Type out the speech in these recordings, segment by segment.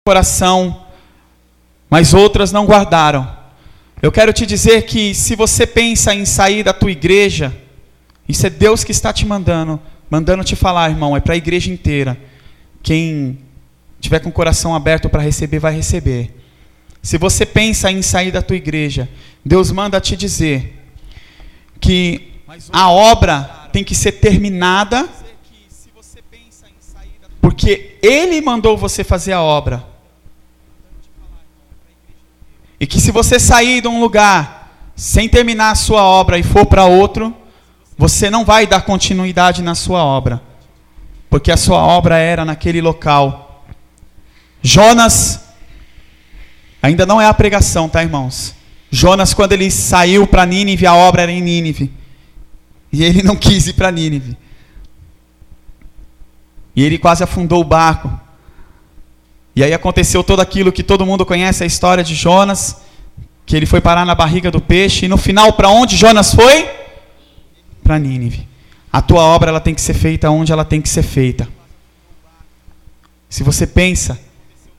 coração, mas outras não guardaram. Eu quero te dizer que se você pensa em sair da tua igreja, isso é Deus que está te mandando te falar, irmão, é para a igreja inteira. Quem tiver com o coração aberto para receber, vai receber. Se você pensa em sair da tua igreja, Deus manda te dizer que a obra tem que ser terminada, porque Ele mandou você fazer a obra. E que se você sair de um lugar sem terminar a sua obra e for para outro, você não vai dar continuidade na sua obra, porque a sua obra era naquele local. Jonas, ainda não é a pregação, tá, irmãos? Jonas, quando ele saiu para Nínive, a obra era em Nínive, e ele não quis ir para Nínive, e ele quase afundou o barco. E aí aconteceu tudo aquilo que todo mundo conhece, a história de Jonas, que ele foi parar na barriga do peixe, e no final, para onde Jonas foi? Para Nínive. A tua obra, ela tem que ser feita onde ela tem que ser feita. Se você pensa,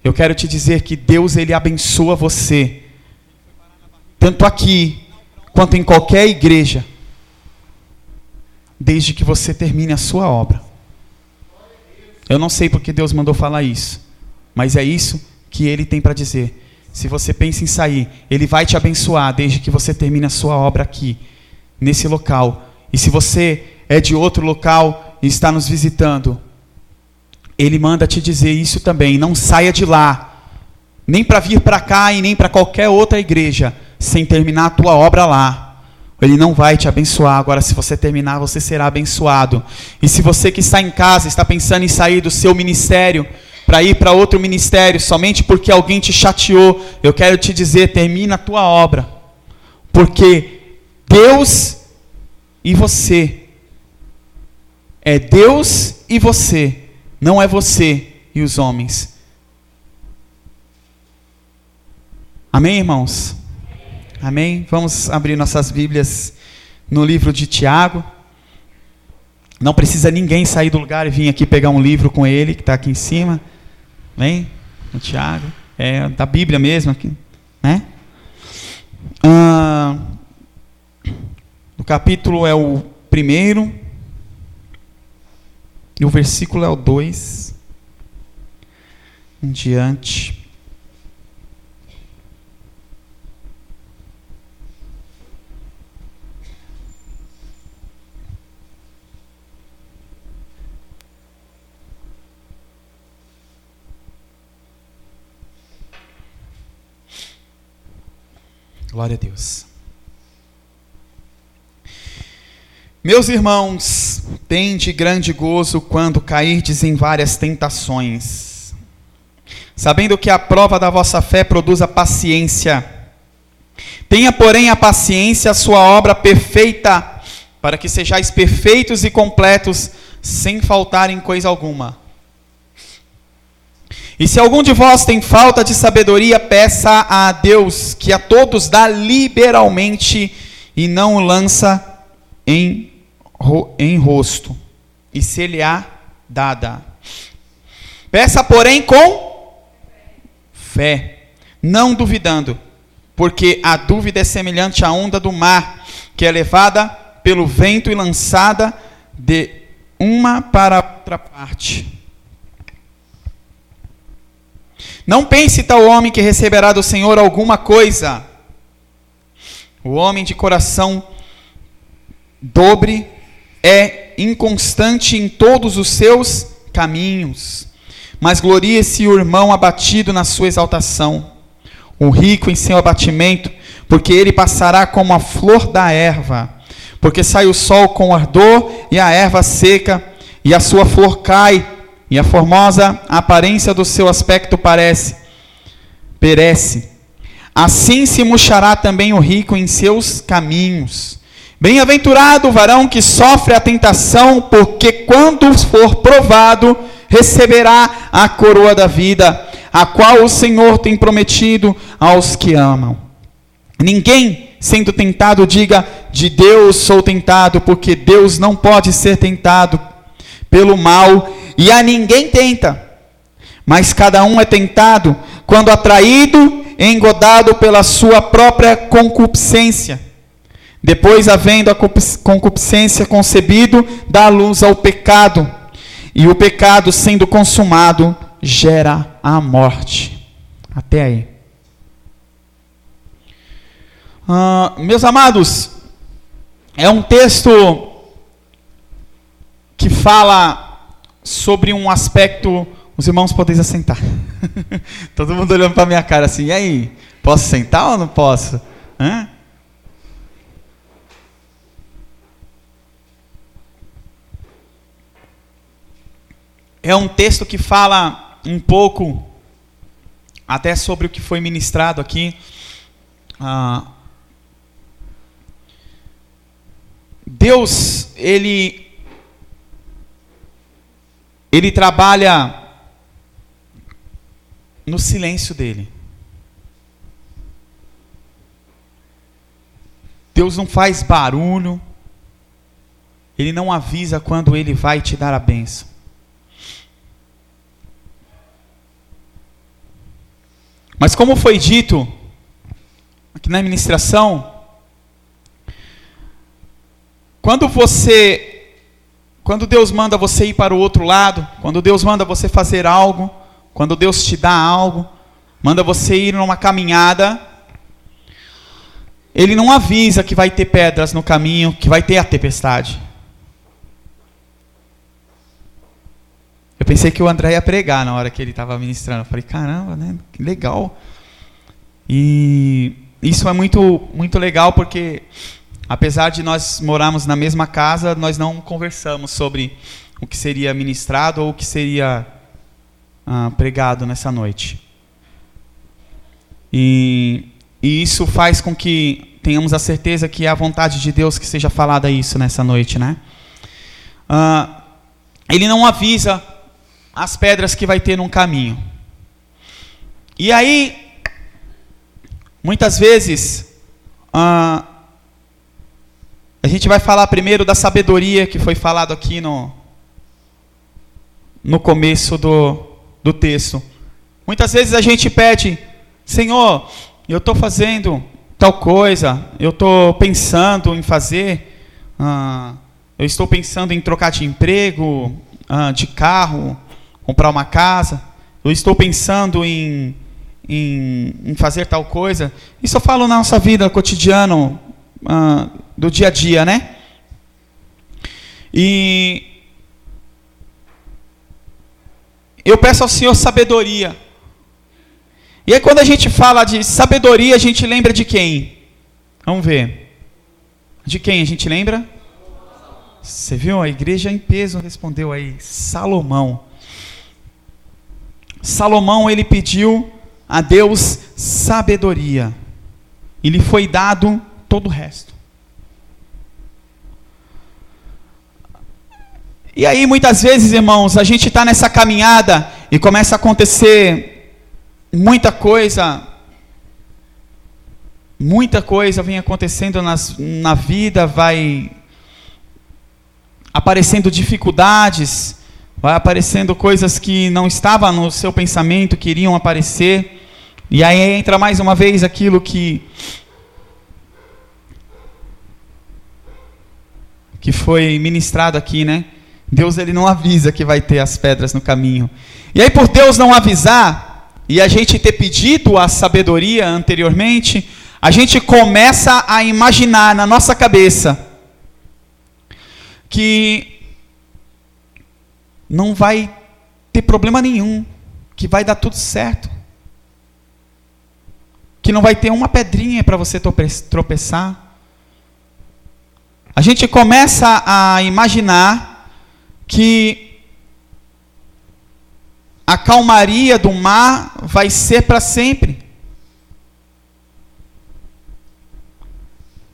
eu quero te dizer que Deus, Ele abençoa você, tanto aqui, quanto em qualquer igreja, desde que você termine a sua obra. Eu não sei porque Deus mandou falar isso, mas é isso que Ele tem para dizer. Se você pensa em sair, Ele vai te abençoar desde que você termine a sua obra aqui, nesse local. E se você é de outro local e está nos visitando, Ele manda te dizer isso também. Não saia de lá, nem para vir para cá e nem para qualquer outra igreja, sem terminar a tua obra lá. Ele não vai te abençoar. Agora, se você terminar, você será abençoado. E se você que está em casa, está pensando em sair do seu ministério, para ir para outro ministério, somente porque alguém te chateou, eu quero te dizer, termina a tua obra. Porque Deus e você, é Deus e você, não é você e os homens. Amém, irmãos? Amém? Vamos abrir nossas Bíblias no livro de Tiago. Não precisa ninguém sair do lugar e vir aqui pegar um livro com ele, que está aqui em cima. Amém? No Tiago. É da Bíblia mesmo aqui, né? O capítulo é o 1 e o versículo é o 2 em diante. Glória a Deus. Meus irmãos, tende grande gozo quando cairdes em várias tentações, sabendo que a prova da vossa fé produz a paciência. Tenha, porém, a paciência a sua obra perfeita, para que sejais perfeitos e completos, sem faltar em coisa alguma. E se algum de vós tem falta de sabedoria, peça a Deus, que a todos dá liberalmente, e não o lança em rosto, e se-lhe-á dada. Peça, porém, com fé, não duvidando, porque a dúvida é semelhante à onda do mar, que é levada pelo vento e lançada de uma para outra parte. Não pense tal homem que receberá do Senhor alguma coisa. O homem de coração dobre é inconstante em todos os seus caminhos, mas glorie-se o irmão abatido na sua exaltação, o rico em seu abatimento, porque ele passará como a flor da erva, porque sai o sol com ardor e a erva seca, e a sua flor cai, e a formosa aparência do seu aspecto perece. Assim se murchará também o rico em seus caminhos. Bem-aventurado o varão que sofre a tentação, porque quando for provado, receberá a coroa da vida, a qual o Senhor tem prometido aos que amam. Ninguém, sendo tentado, diga, de Deus sou tentado, porque Deus não pode ser tentado pelo mal, e a ninguém tenta, Mas cada um é tentado quando atraído e engodado pela sua própria concupiscência. Depois, havendo a concupiscência concebido, dá luz ao pecado. E o pecado, sendo consumado, gera a morte. Até aí. Meus amados, é um texto que fala sobre um aspecto... Os irmãos podem assentar. Todo mundo olhando para a minha cara assim, e aí, posso sentar ou não posso? Hã? É um texto que fala um pouco, até sobre o que foi ministrado aqui. Deus, Ele trabalha no silêncio dele. Deus não faz barulho. Ele não avisa quando Ele vai te dar a bênção. Mas como foi dito aqui na ministração, quando Deus manda você ir para o outro lado, quando Deus manda você fazer algo, quando Deus te dá algo, manda você ir numa caminhada, Ele não avisa que vai ter pedras no caminho, que vai ter a tempestade. Eu pensei que o André ia pregar na hora que ele estava ministrando. Eu falei, caramba, né? Que legal. E isso é muito, muito legal porque, apesar de nós morarmos na mesma casa, nós não conversamos sobre o que seria ministrado ou o que seria pregado nessa noite. E isso faz com que tenhamos a certeza que é a vontade de Deus que seja falada isso nessa noite, né? Ele não avisa as pedras que vai ter num caminho. E aí, muitas vezes, a gente vai falar primeiro da sabedoria que foi falado aqui no começo do texto. Muitas vezes a gente pede, Senhor, eu estou fazendo tal coisa, eu estou pensando em fazer, eu estou pensando em trocar de emprego, de carro, comprar uma casa, eu estou pensando em fazer tal coisa. Isso eu falo na nossa vida cotidiana, do dia a dia, né? E eu peço ao Senhor sabedoria. E aí quando a gente fala de sabedoria, a gente lembra de quem? Vamos ver. De quem a gente lembra? Você viu? A igreja em peso respondeu aí. Salomão. Salomão, ele pediu a Deus sabedoria. E lhe foi dado todo o resto. E aí, muitas vezes, irmãos, a gente está nessa caminhada e começa a acontecer muita coisa vem acontecendo na vida, vai aparecendo dificuldades, vai aparecendo coisas que não estavam no seu pensamento, que iriam aparecer, e aí entra mais uma vez aquilo que foi ministrado aqui, né? Deus, ele não avisa que vai ter as pedras no caminho. E aí, por Deus não avisar, e a gente ter pedido a sabedoria anteriormente, a gente começa a imaginar na nossa cabeça que não vai ter problema nenhum, que vai dar tudo certo, que não vai ter uma pedrinha para você tropeçar. A gente começa a imaginar que a calmaria do mar vai ser para sempre.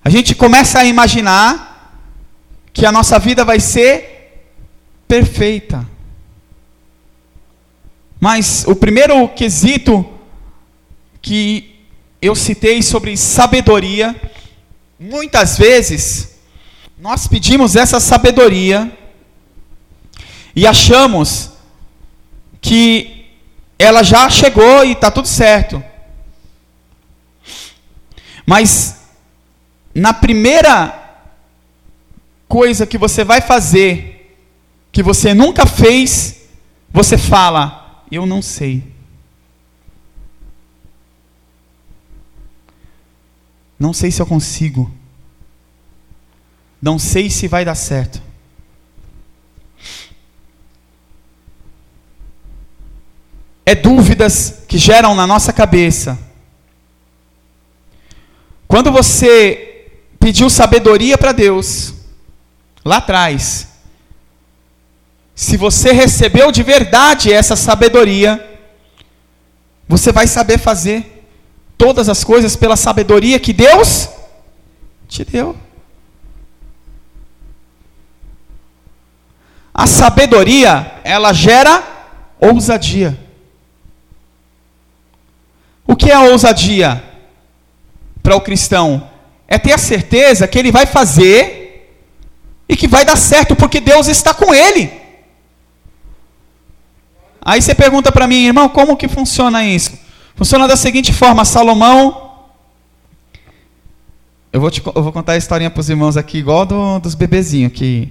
A gente começa a imaginar que a nossa vida vai ser perfeita. Mas o primeiro quesito que eu citei sobre sabedoria, muitas vezes nós pedimos essa sabedoria e achamos que ela já chegou e está tudo certo. Mas na primeira coisa que você vai fazer, que você nunca fez, você fala, eu não sei. Não sei se eu consigo. Não sei se vai dar certo. É dúvidas que geram na nossa cabeça. Quando você pediu sabedoria para Deus, lá atrás, se você recebeu de verdade essa sabedoria, você vai saber fazer todas as coisas pela sabedoria que Deus te deu. A sabedoria, ela gera ousadia. O que é a ousadia para o cristão? É ter a certeza que ele vai fazer e que vai dar certo, porque Deus está com ele. Aí você pergunta para mim, irmão, como que funciona isso? Funciona da seguinte forma, Salomão... Eu vou contar a historinha para os irmãos aqui, igual dos bebezinhos, que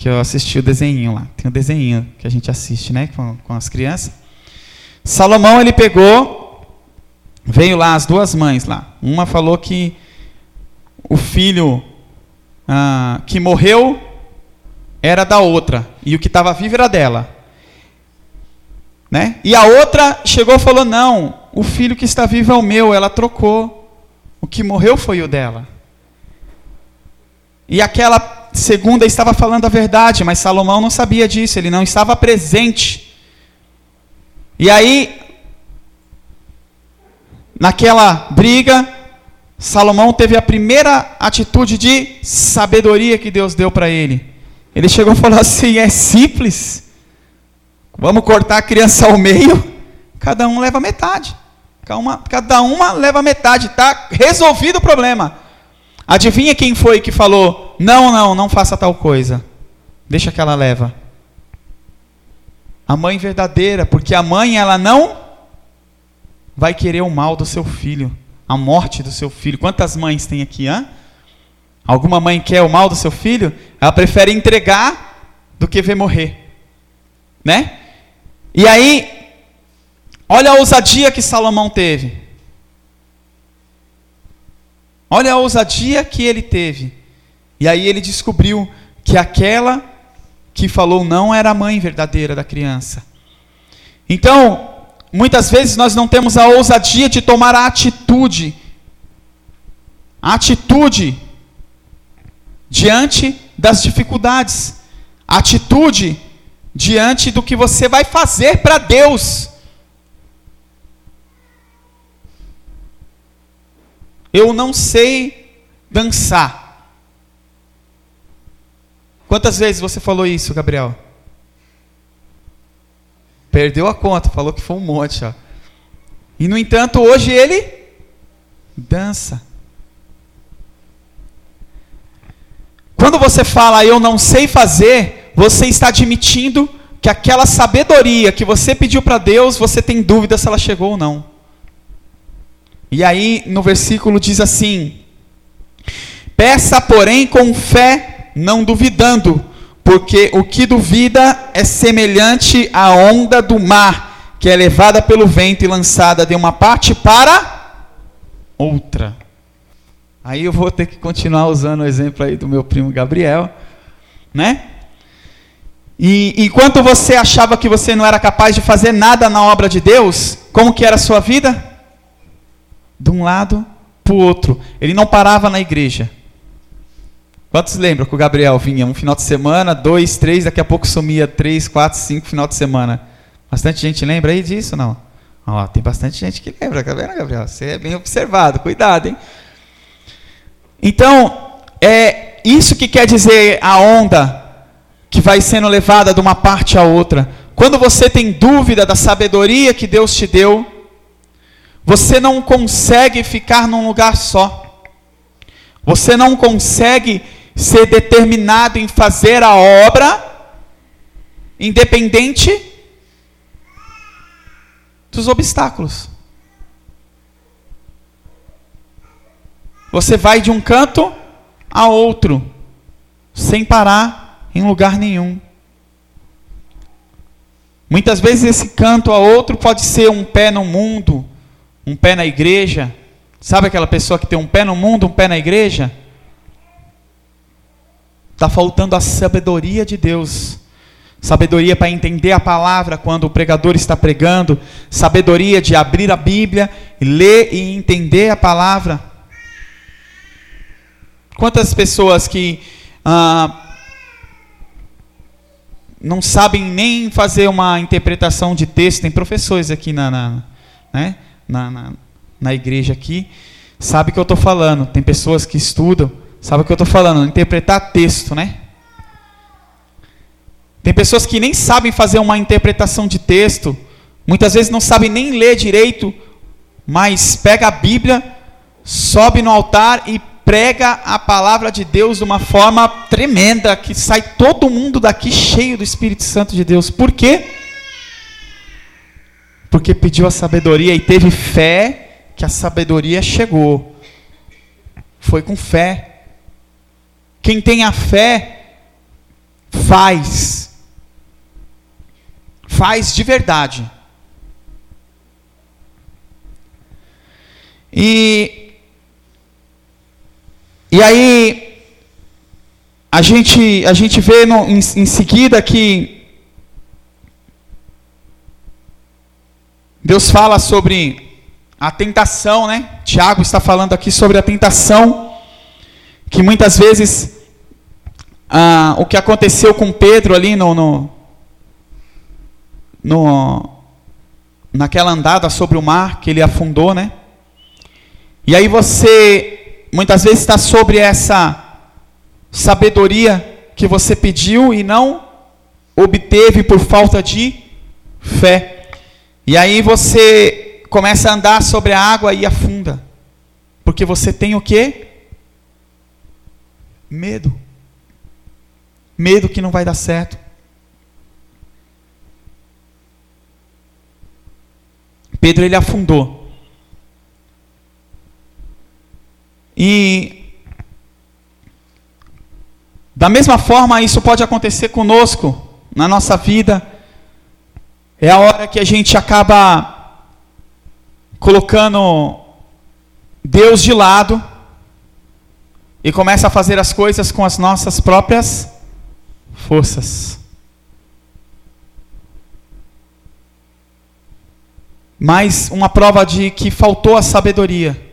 eu assisti o desenho lá. Tem um desenho que a gente assiste, né, com as crianças. Salomão, ele pegou... Veio lá as duas mães lá. Uma falou que o filho que morreu era da outra. E o que estava vivo era dela. Né? E a outra chegou e falou, não, o filho que está vivo é o meu. Ela trocou. O que morreu foi o dela. E aquela segunda estava falando a verdade, mas Salomão não sabia disso. Ele não estava presente. E aí... Naquela briga, Salomão teve a primeira atitude de sabedoria que Deus deu para ele. Ele chegou e falou assim, é simples. Vamos cortar a criança ao meio, cada um leva metade. Cada uma leva metade, está resolvido o problema. Adivinha quem foi que falou, não faça tal coisa. Deixa que ela leva. A mãe verdadeira, porque a mãe, ela não... vai querer o mal do seu filho, a morte do seu filho. Quantas mães tem aqui, hã? Alguma mãe quer o mal do seu filho? Ela prefere entregar do que ver morrer, né? E aí, olha a ousadia que Salomão teve. Olha a ousadia que ele teve. E aí ele descobriu que aquela que falou não era a mãe verdadeira da criança. Então, muitas vezes nós não temos a ousadia de tomar a atitude. A atitude diante das dificuldades. A atitude diante do que você vai fazer para Deus. Eu não sei dançar. Quantas vezes você falou isso, Gabriel? Perdeu a conta, falou que foi um monte. Ó. E no entanto, hoje ele dança. Quando você fala, eu não sei fazer, você está admitindo que aquela sabedoria que você pediu para Deus, você tem dúvida se ela chegou ou não. E aí, no versículo diz assim, peça, porém, com fé, não duvidando, porque o que duvida é semelhante à onda do mar, que é levada pelo vento e lançada de uma parte para outra. Aí eu vou ter que continuar usando o exemplo aí do meu primo Gabriel, né? E enquanto você achava que você não era capaz de fazer nada na obra de Deus, como que era a sua vida? De um lado para o outro. Ele não parava na igreja. Quantos lembram que o Gabriel vinha um final de semana, 2, 3, daqui a pouco sumia 3, 4, 5 final de semana? Bastante gente lembra aí disso, não? Ó, tem bastante gente que lembra, tá vendo, Gabriel? Você é bem observado, cuidado, hein? Então, é isso que quer dizer a onda que vai sendo levada de uma parte a outra. Quando você tem dúvida da sabedoria que Deus te deu, você não consegue ficar num lugar só. Você não consegue ser determinado em fazer a obra, independente dos obstáculos. Você vai de um canto a outro, sem parar em lugar nenhum. Muitas vezes esse canto a outro pode ser um pé no mundo, um pé na igreja. Sabe aquela pessoa que tem um pé no mundo, um pé na igreja? Está faltando a sabedoria de Deus. Sabedoria para entender a palavra quando o pregador está pregando. Sabedoria de abrir a Bíblia, ler e entender a palavra. Quantas pessoas que não sabem nem fazer uma interpretação de texto? Tem professores aqui na igreja aqui, sabe o que eu estou falando. Tem pessoas que estudam, sabe o que eu estou falando, interpretar texto, né? Tem pessoas que nem sabem fazer uma interpretação de texto, muitas vezes não sabem nem ler direito, mas pega a Bíblia, sobe no altar e prega a palavra de Deus de uma forma tremenda, que sai todo mundo daqui cheio do Espírito Santo de Deus. Por quê? Porque pediu a sabedoria e teve fé que a sabedoria chegou. Foi com fé. Quem tem a fé, faz. Faz de verdade. E aí, a gente vê em seguida que Deus fala sobre a tentação, né? Tiago está falando aqui sobre a tentação, que muitas vezes o que aconteceu com Pedro ali naquela andada sobre o mar, que ele afundou, né? E aí você muitas vezes está sobre essa sabedoria que você pediu e não obteve por falta de fé. E aí você começa a andar sobre a água e afunda. Porque você tem o quê? Medo. Medo que não vai dar certo. Pedro, ele afundou. E da mesma forma isso pode acontecer conosco na nossa vida. É a hora que a gente acaba colocando Deus de lado e começa a fazer as coisas com as nossas próprias forças. Mais uma prova de que faltou a sabedoria,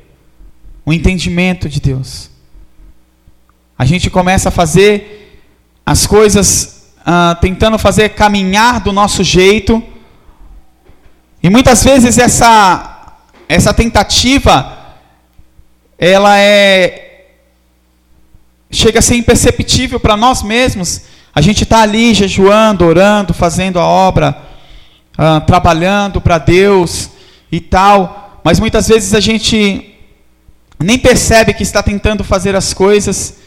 o entendimento de Deus. A gente começa a fazer as coisas tentando fazer caminhar do nosso jeito. E muitas vezes essa tentativa, ela chega a ser imperceptível para nós mesmos. A gente está ali jejuando, orando, fazendo a obra, trabalhando para Deus e tal. Mas muitas vezes a gente nem percebe que está tentando fazer as coisas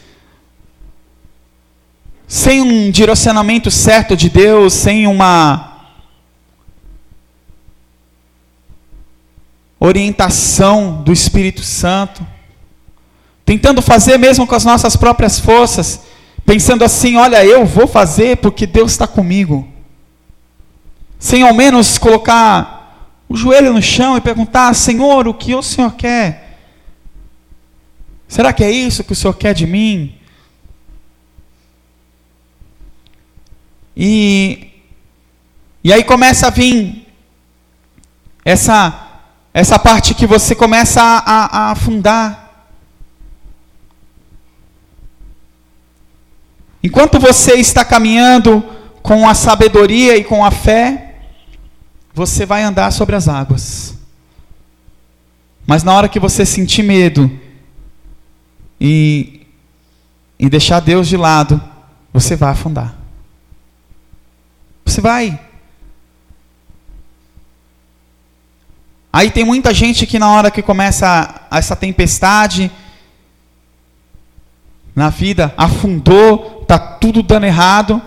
sem um direcionamento certo de Deus, sem uma orientação do Espírito Santo, tentando fazer mesmo com as nossas próprias forças, pensando assim: olha, eu vou fazer porque Deus está comigo, sem ao menos colocar o joelho no chão e perguntar: Senhor, o que o Senhor quer? Será que é isso que o Senhor quer de mim? E aí começa a vir essa parte que você começa a afundar. Enquanto você está caminhando com a sabedoria e com a fé, você vai andar sobre as águas. Mas na hora que você sentir medo e deixar Deus de lado, você vai afundar. Você vai. Aí tem muita gente que na hora que começa essa tempestade na vida, afundou, está tudo dando errado.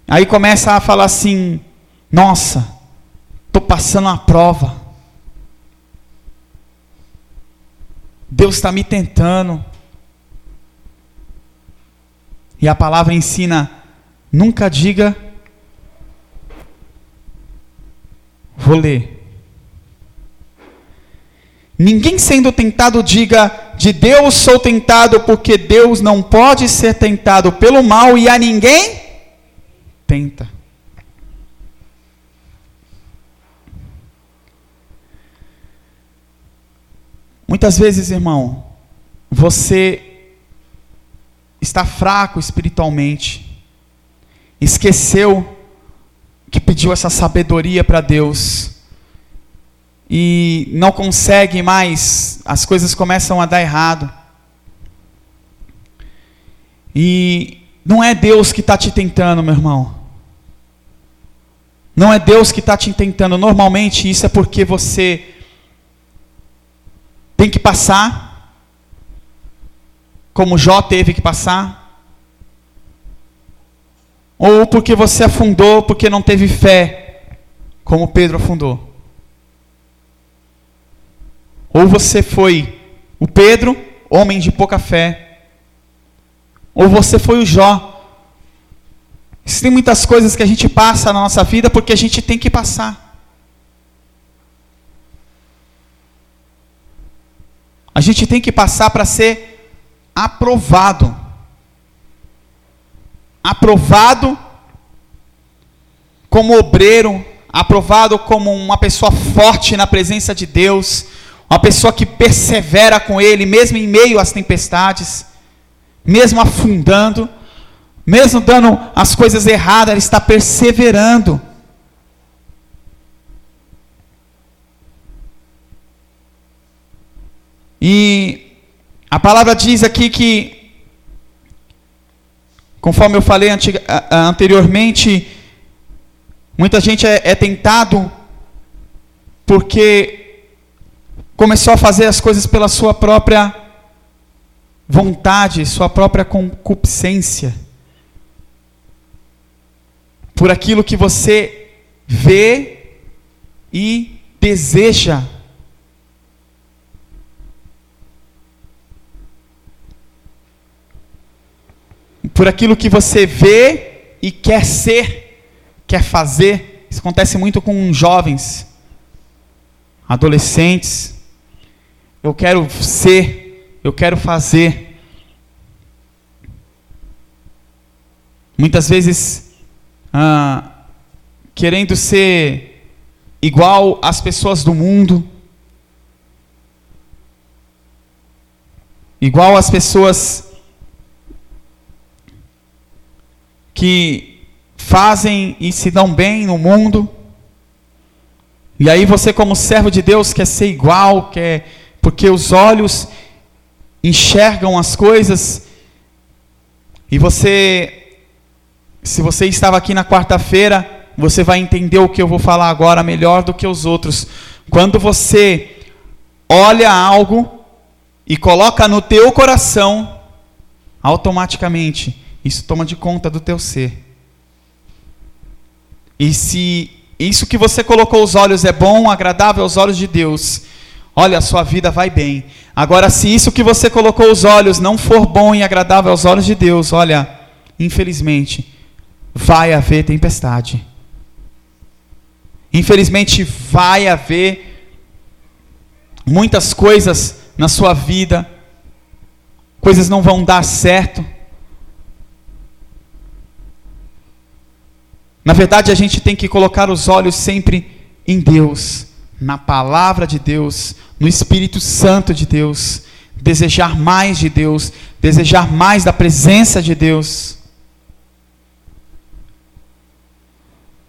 Aí começa a falar assim: nossa, estou passando uma prova. Deus está me tentando. E a palavra ensina, nunca diga, vou ler. Ninguém sendo tentado diga, de Deus sou tentado, porque Deus não pode ser tentado pelo mal e a ninguém tenta. Muitas vezes, irmão, você está fraco espiritualmente, esqueceu que pediu essa sabedoria para Deus, e não consegue mais, as coisas começam a dar errado. E não é Deus que está te tentando, meu irmão. Não é Deus que está te tentando. Normalmente isso é porque você tem que passar, como Jó teve que passar, ou porque você afundou porque não teve fé, como Pedro afundou. Ou você foi o Pedro, homem de pouca fé, ou você foi o Jó. Existem muitas coisas que a gente passa na nossa vida porque a gente tem que passar. A gente tem que passar para ser aprovado. Aprovado como obreiro, aprovado como uma pessoa forte na presença de Deus, uma pessoa que persevera com Ele, mesmo em meio às tempestades, mesmo afundando, mesmo dando as coisas erradas, Ele está perseverando. E a palavra diz aqui que, conforme eu falei anteriormente, muita gente é tentado porque começou a fazer as coisas pela sua própria vontade, sua própria concupiscência, por aquilo que você vê e deseja. Por aquilo que você vê e quer ser, quer fazer. Isso acontece muito com jovens, adolescentes. Eu quero ser, eu quero fazer. Muitas vezes, querendo ser igual às pessoas do mundo, igual às pessoas que fazem e se dão bem no mundo. E aí você, como servo de Deus, quer ser igual, porque os olhos enxergam as coisas. E você, se você estava aqui na quarta-feira, você vai entender o que eu vou falar agora melhor do que os outros. Quando você olha algo e coloca no teu coração, automaticamente isso toma de conta do teu ser. E se isso que você colocou os olhos é bom, agradável aos olhos de Deus, olha, a sua vida vai bem. Agora, se isso que você colocou os olhos não for bom e agradável aos olhos de Deus, olha, infelizmente, vai haver tempestade. Infelizmente, vai haver muitas coisas na sua vida, coisas não vão dar certo. Na verdade, a gente tem que colocar os olhos sempre em Deus, na palavra de Deus, no Espírito Santo de Deus, desejar mais de Deus, desejar mais da presença de Deus.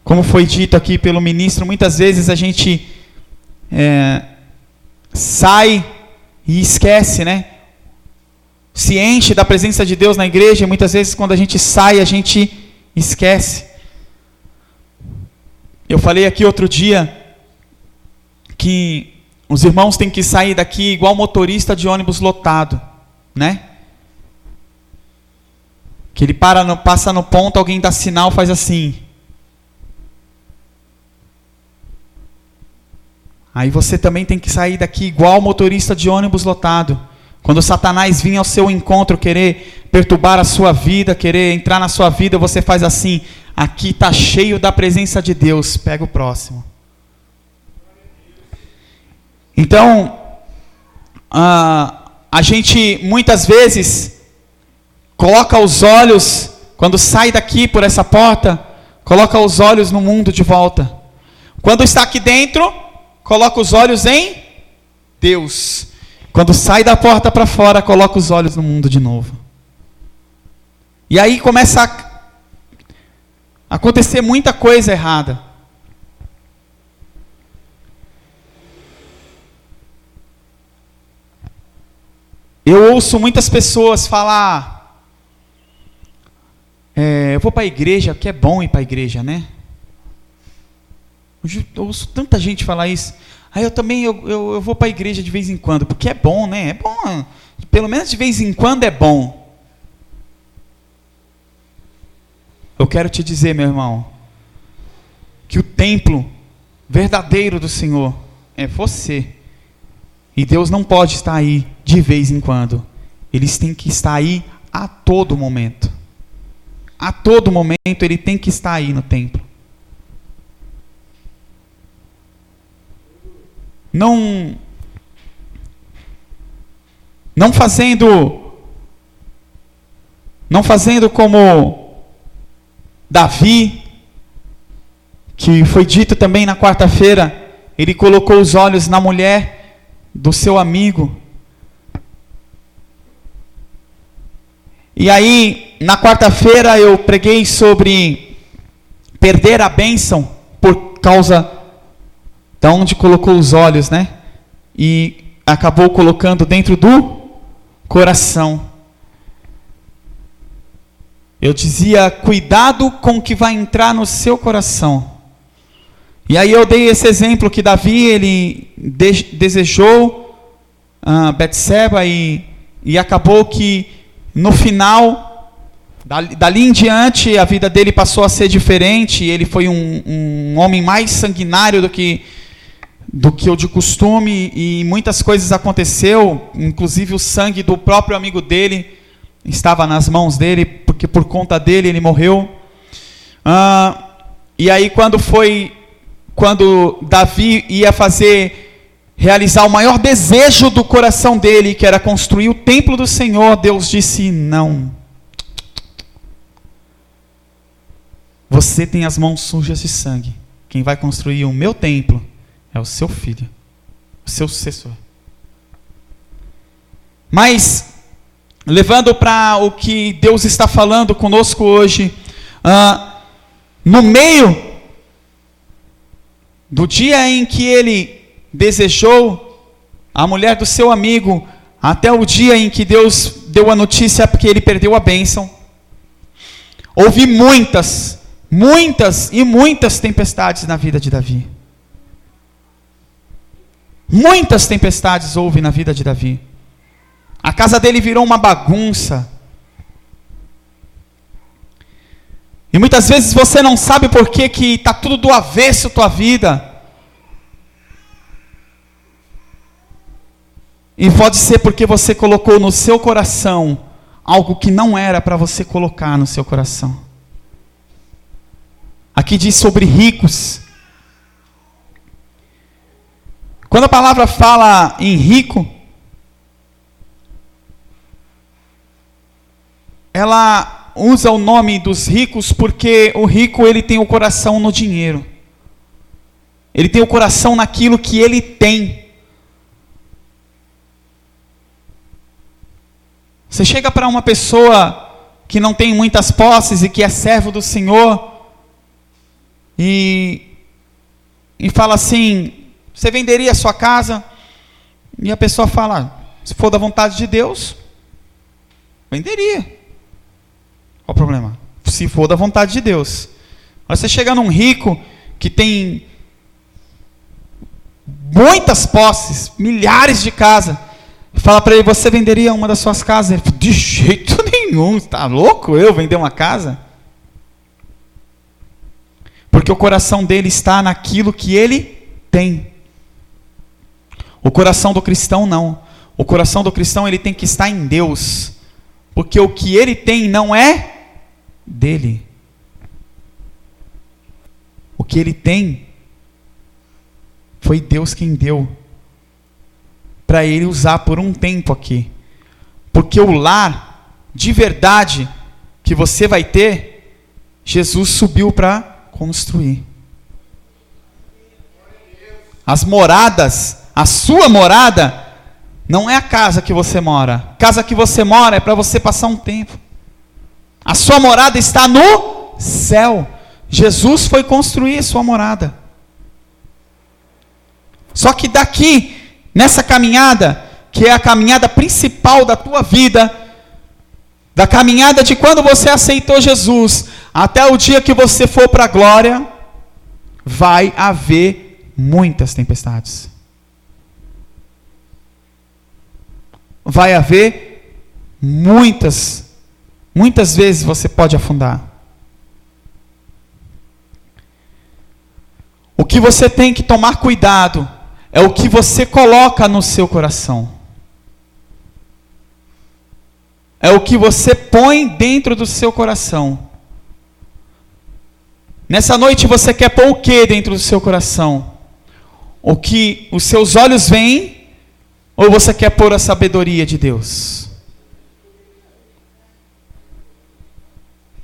Como foi dito aqui pelo ministro, muitas vezes a gente sai e esquece, né? Se enche da presença de Deus na igreja, e muitas vezes quando a gente sai, a gente esquece. Eu falei aqui outro dia que os irmãos têm que sair daqui igual motorista de ônibus lotado, né? Que ele passa no ponto, alguém dá sinal, faz assim. Aí você também tem que sair daqui igual motorista de ônibus lotado. Quando Satanás vir ao seu encontro, querer perturbar a sua vida, querer entrar na sua vida, você faz assim: aqui está cheio da presença de Deus, pega o próximo. Então, a gente muitas vezes coloca os olhos, quando sai daqui por essa porta, coloca os olhos no mundo de volta. Quando está aqui dentro, coloca os olhos em Deus. Quando sai da porta para fora, coloca os olhos no mundo de novo. E aí começa a acontecer muita coisa errada. Eu ouço muitas pessoas falar, eu vou para a igreja, que é bom ir para a igreja, né? Eu ouço tanta gente falar isso. Aí eu vou para a igreja de vez em quando, porque é bom, né? É bom, pelo menos de vez em quando é bom. Eu quero te dizer, meu irmão, que o templo verdadeiro do Senhor é você. E Deus não pode estar aí de vez em quando. Eles têm que estar aí a todo momento. A todo momento Ele tem que estar aí no templo. Não fazendo como Davi, que foi dito também na quarta-feira, ele colocou os olhos na mulher do seu amigo. E aí, na quarta-feira eu preguei sobre perder a bênção por causa de onde colocou os olhos, né? E acabou colocando dentro do coração. Eu dizia, cuidado com o que vai entrar no seu coração. E aí eu dei esse exemplo que Davi, ele desejou Betseba e acabou que no final, dali em diante, a vida dele passou a ser diferente. Ele foi um homem mais sanguinário do que o de costume, e muitas coisas aconteceu, inclusive o sangue do próprio amigo dele estava nas mãos dele, porque por conta dele ele morreu. E aí quando Davi ia realizar o maior desejo do coração dele, que era construir o templo do Senhor, Deus disse: não. Você tem as mãos sujas de sangue. Quem vai construir o meu templo é o seu filho, o seu sucessor. Mas, levando para o que Deus está falando conosco hoje, no meio do dia em que ele desejou a mulher do seu amigo, até o dia em que Deus deu a notícia porque ele perdeu a bênção, houve muitas e muitas tempestades na vida de Davi. Muitas tempestades houve na vida de Davi. A casa dele virou uma bagunça. E muitas vezes você não sabe por que está tudo do avesso a tua vida. E pode ser porque você colocou no seu coração algo que não era para você colocar no seu coração. Aqui diz sobre ricos. Quando a palavra fala em rico, ela usa o nome dos ricos porque o rico, ele tem o coração no dinheiro. Ele tem o coração naquilo que ele tem. Você chega para uma pessoa que não tem muitas posses e que é servo do Senhor e fala assim: você venderia a sua casa? E a pessoa fala: se for da vontade de Deus, venderia. Qual o problema? Se for da vontade de Deus. Mas você chega num rico que tem muitas posses, milhares de casas, e fala para ele: você venderia uma das suas casas? Ele fala: de jeito nenhum, está louco eu vender uma casa? Porque o coração dele está naquilo que ele tem. O coração do cristão não. O coração do cristão ele tem que estar em Deus, porque o que ele tem não é dele. O que ele tem foi Deus quem deu para ele usar por um tempo aqui. Porque o lar de verdade que você vai ter, Jesus subiu para construir. As moradas, a sua morada, não é a casa que você mora. A casa que você mora é para você passar um tempo. A sua morada está no céu. Jesus foi construir sua morada. Só que daqui, nessa caminhada, que é a caminhada principal da tua vida, da caminhada de quando você aceitou Jesus, até o dia que você for para a glória, vai haver muitas tempestades. Vai haver muitas vezes você pode afundar. O que você tem que tomar cuidado é o que você coloca no seu coração. É o que você põe dentro do seu coração. Nessa noite você quer pôr o que dentro do seu coração? O que os seus olhos veem? Ou você quer pôr a sabedoria de Deus?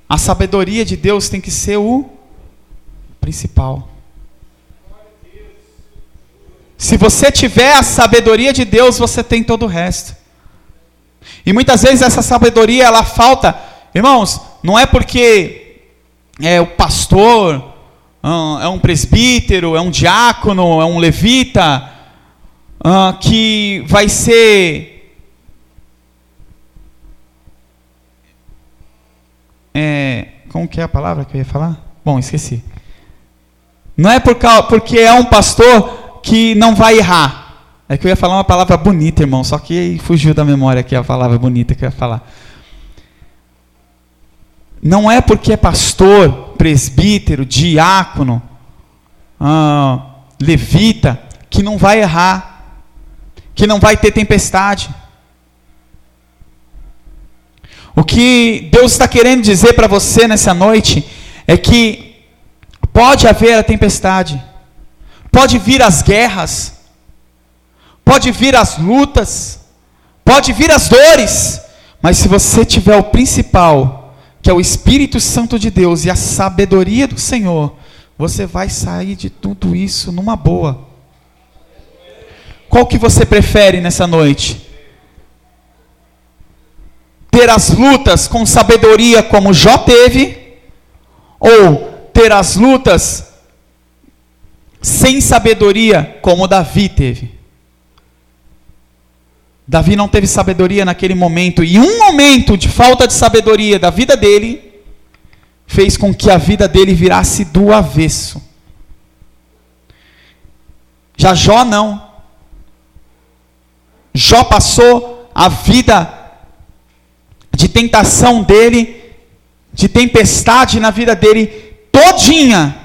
A sabedoria de Deus tem que ser o principal. Se você tiver a sabedoria de Deus, você tem todo o resto. E muitas vezes essa sabedoria, ela falta. Irmãos, não é porque é o pastor, é um presbítero, é um diácono, é um levita, que vai ser como que é a palavra que eu ia falar? Bom, esqueci. Não é porque é um pastor que não vai errar. É que eu ia falar uma palavra bonita, irmão, só que fugiu da memória aqui a palavra bonita que eu ia falar. Não é porque é pastor, presbítero, diácono, levita, que não vai errar, que não vai ter tempestade. O que Deus está querendo dizer para você nessa noite é que pode haver a tempestade, pode vir as guerras, pode vir as lutas, pode vir as dores, mas se você tiver o principal, que é o Espírito Santo de Deus e a sabedoria do Senhor, você vai sair de tudo isso numa boa. Qual que você prefere nessa noite? Ter as lutas com sabedoria como Jó teve, ou ter as lutas sem sabedoria como Davi teve? Davi não teve sabedoria naquele momento, e um momento de falta de sabedoria da vida dele, fez com que a vida dele virasse do avesso. Já Jó não. Jó passou a vida de tentação dele, de tempestade na vida dele, todinha,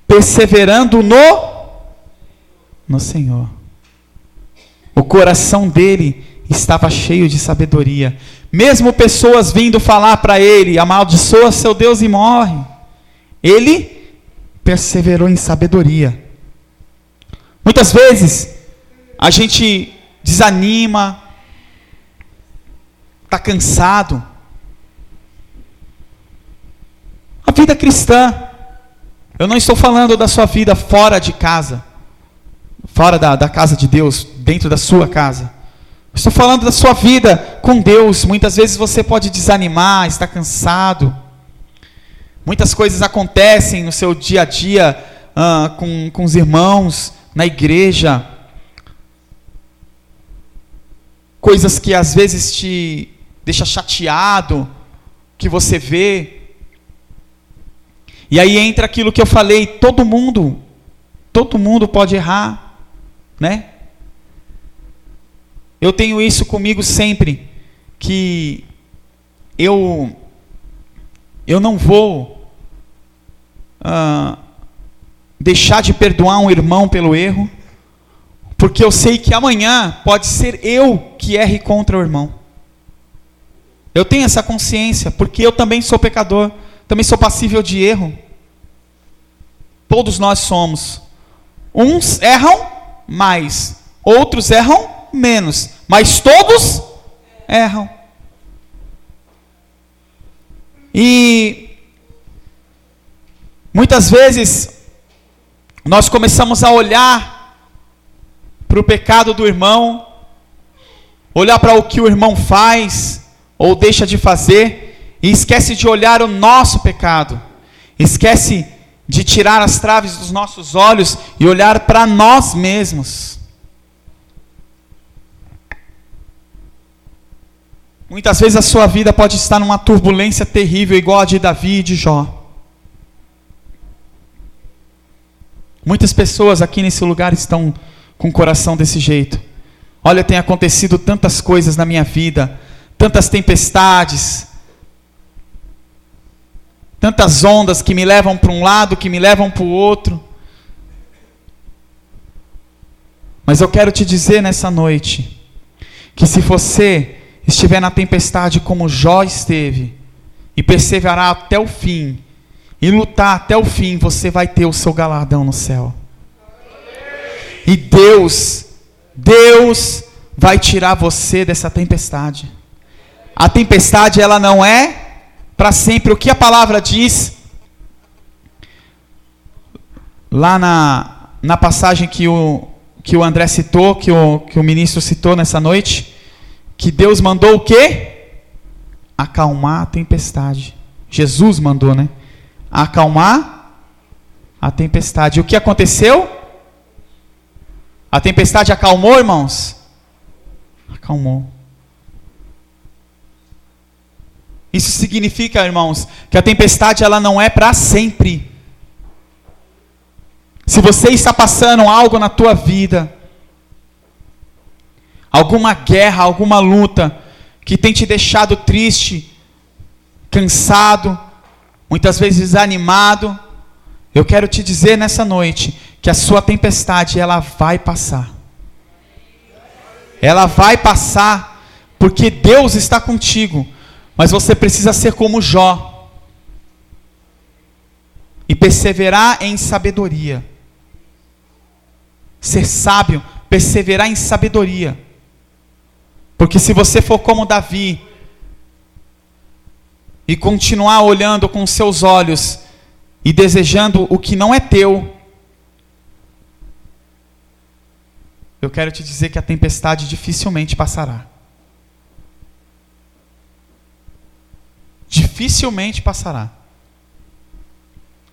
perseverando no Senhor. O coração dele estava cheio de sabedoria. Mesmo pessoas vindo falar para ele, amaldiçoa seu Deus e morre, ele perseverou em sabedoria. Muitas vezes, a gente desanima, está cansado. A vida cristã, eu não estou falando da sua vida fora de casa, fora da casa de Deus, dentro da sua casa. Estou falando da sua vida com Deus. Muitas vezes você pode desanimar, estar cansado. Muitas coisas acontecem no seu dia a dia com os irmãos, na igreja. Coisas que às vezes te deixa chateado, que você vê. E aí entra aquilo que eu falei, todo mundo pode errar, né? Eu tenho isso comigo sempre, que eu não vou deixar de perdoar um irmão pelo erro, Porque eu sei que amanhã pode ser eu que erre contra o irmão. Eu tenho essa consciência, porque eu também sou pecador, também sou passível de erro. Todos nós somos. Uns erram mais, outros erram menos, mas todos erram. E muitas vezes nós começamos a olhar para o pecado do irmão, olhar para o que o irmão faz ou deixa de fazer, e esquece de olhar o nosso pecado, esquece de tirar as traves dos nossos olhos e olhar para nós mesmos. Muitas vezes a sua vida pode estar numa turbulência terrível, igual a de Davi e de Jó. Muitas pessoas aqui nesse lugar estão com o coração desse jeito. Olha, tem acontecido tantas coisas na minha vida, tantas tempestades, tantas ondas que me levam para um lado, que me levam para o outro. Mas eu quero te dizer nessa noite, que se você estiver na tempestade como Jó esteve, e perseverar até o fim, e lutar até o fim, você vai ter o seu galardão no céu. E Deus vai tirar você dessa tempestade. A tempestade, ela não é para sempre. O que a palavra diz, lá na passagem que o André citou, que o ministro citou nessa noite, que Deus mandou o quê? Acalmar a tempestade. Jesus mandou, né? Acalmar a tempestade. E o que aconteceu? A tempestade acalmou, irmãos? Acalmou. Isso significa, irmãos, que a tempestade ela não é para sempre. Se você está passando algo na tua vida, alguma guerra, alguma luta que tem te deixado triste, cansado, muitas vezes desanimado, eu quero te dizer nessa noite que a sua tempestade ela vai passar. Ela vai passar porque Deus está contigo, mas você precisa ser como Jó e perseverar em sabedoria. Ser sábio, perseverar em sabedoria. Porque se você for como Davi e continuar olhando com seus olhos e desejando o que não é teu, eu quero te dizer que a tempestade dificilmente passará. Dificilmente passará.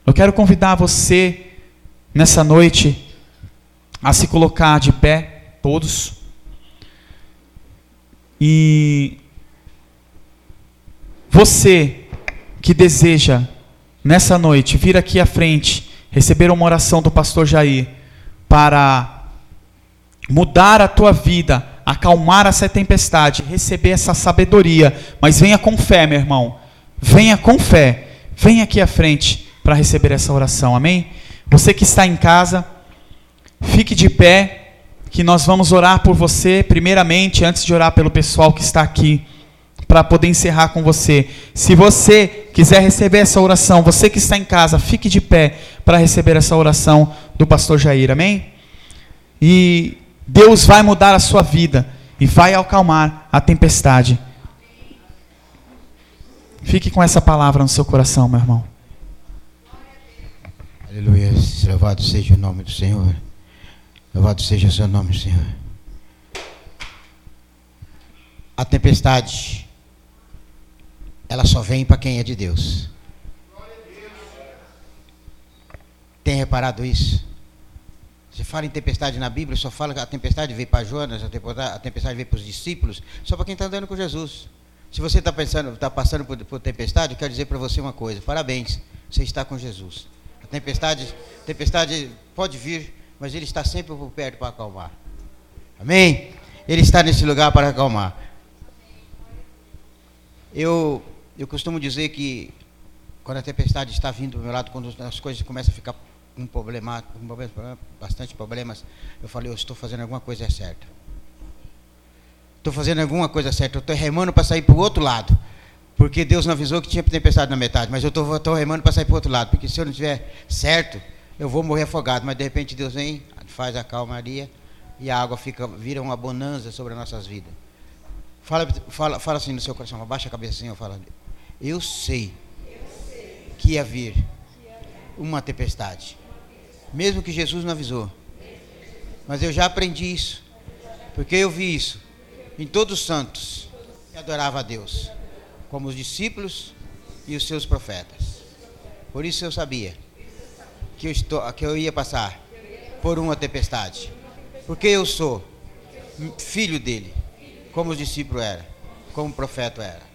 Eu quero convidar você nessa noite a se colocar de pé, todos. E você que deseja nessa noite vir aqui à frente, receber uma oração do pastor Jair para mudar a tua vida, acalmar essa tempestade, receber essa sabedoria, mas venha com fé, meu irmão, venha com fé, venha aqui à frente para receber essa oração, amém? Você que está em casa, fique de pé, que nós vamos orar por você, primeiramente, antes de orar pelo pessoal que está aqui, para poder encerrar com você. Se você quiser receber essa oração, você que está em casa, fique de pé para receber essa oração do pastor Jair, amém? E Deus vai mudar a sua vida e vai acalmar a tempestade. Fique com essa palavra no seu coração, meu irmão. Aleluia, louvado seja o nome do Senhor. Louvado seja o seu nome, Senhor. A tempestade, ela só vem para quem é de Deus. Tem reparado isso? Você fala em tempestade na Bíblia, só fala que a tempestade veio para Jonas, a tempestade veio para os discípulos, só para quem está andando com Jesus. Se você está passando por tempestade, eu quero dizer para você uma coisa: parabéns, você está com Jesus. A tempestade pode vir, mas Ele está sempre por perto para acalmar. Amém? Ele está nesse lugar para acalmar. Eu costumo dizer que quando a tempestade está vindo do meu lado, quando as coisas começam a ficar com bastante problemas, eu falei, eu estou fazendo alguma coisa certa. Estou fazendo alguma coisa certa, eu estou remando para sair para o outro lado. Porque Deus não avisou que tinha tempestade na metade, mas eu estou remando para sair para o outro lado. Porque se eu não estiver certo, eu vou morrer afogado. Mas de repente Deus vem, faz a calmaria e a água vira uma bonança sobre as nossas vidas. Fala assim no seu coração, abaixa a cabeça assim, fala, eu sei que ia vir uma tempestade, mesmo que Jesus não avisou, mas eu já aprendi isso, porque eu vi isso em todos os santos que adoravam a Deus, como os discípulos e os seus profetas. Por isso eu sabia que eu ia passar por uma tempestade, porque eu sou filho dele, como os discípulos eram, como o profeta era.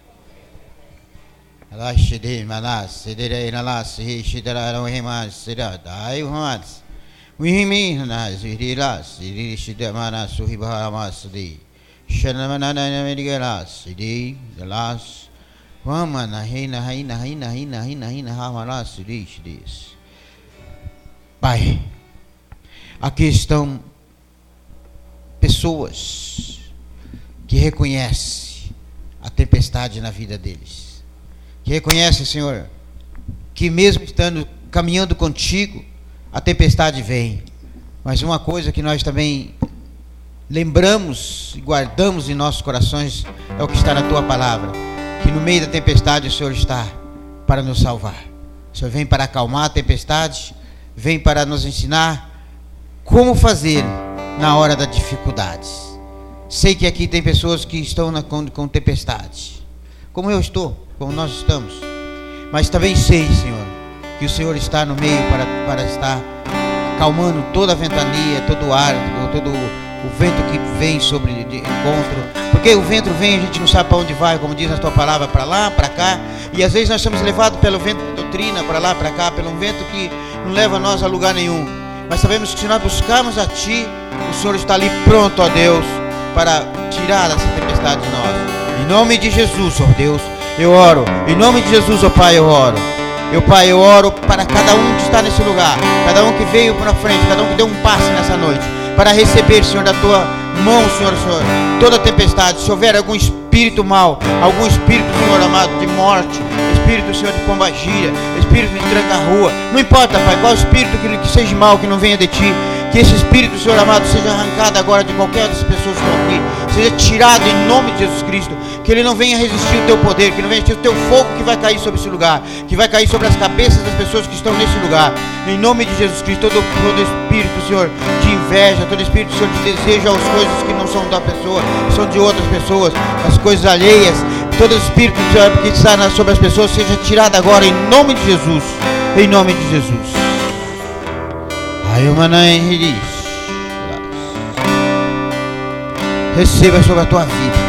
Pai, aqui estão pessoas que reconhecem a tempestade na vida deles, que reconhecem, Senhor, que mesmo estando caminhando contigo, a tempestade vem. Mas uma coisa que nós também lembramos e guardamos em nossos corações é o que está na tua palavra, que no meio da tempestade o Senhor está para nos salvar. O Senhor vem para acalmar a tempestade, vem para nos ensinar como fazer na hora das dificuldades. Sei que aqui tem pessoas que estão com tempestade, como eu estou, como nós estamos, mas também sei, Senhor, que o Senhor está no meio para estar acalmando toda a ventania, todo o ar, todo o vento que vem sobre de encontro, porque o vento vem, a gente não sabe para onde vai, como diz a tua palavra, para lá, para cá, e às vezes nós somos levados pelo vento da doutrina, para lá, para cá, pelo vento que não leva nós a lugar nenhum, mas sabemos que se nós buscarmos a Ti, o Senhor está ali pronto, ó Deus, para tirar essa tempestade de nós. Em nome de Jesus, ó Deus, eu oro. Em nome de Jesus, ó Pai, eu oro. Pai, eu oro para cada um que está nesse lugar, cada um que veio para frente, cada um que deu um passe nessa noite, para receber, Senhor, da Tua mão, Senhor, toda tempestade. Se houver algum espírito mau, algum espírito, Senhor amado, de morte, espírito, Senhor, de pombagira, espírito de tranca-rua, não importa, Pai, qual espírito que seja mau, que não venha de Ti, que esse espírito, Senhor amado, seja arrancado agora de qualquer das pessoas que estão aqui, seja tirado em nome de Jesus Cristo, que ele não venha resistir ao Teu poder, que não venha resistir ao Teu fogo que vai cair sobre esse lugar, que vai cair sobre as cabeças das pessoas que estão nesse lugar, em nome de Jesus Cristo. Todo espírito, Senhor, de inveja, todo espírito, Senhor, de desejo às coisas que não são da pessoa, são de outras pessoas, as coisas alheias, todo espírito, Senhor, que está sobre as pessoas, seja tirado agora em nome de Jesus, em nome de Jesus. Receba sobre a tua vida.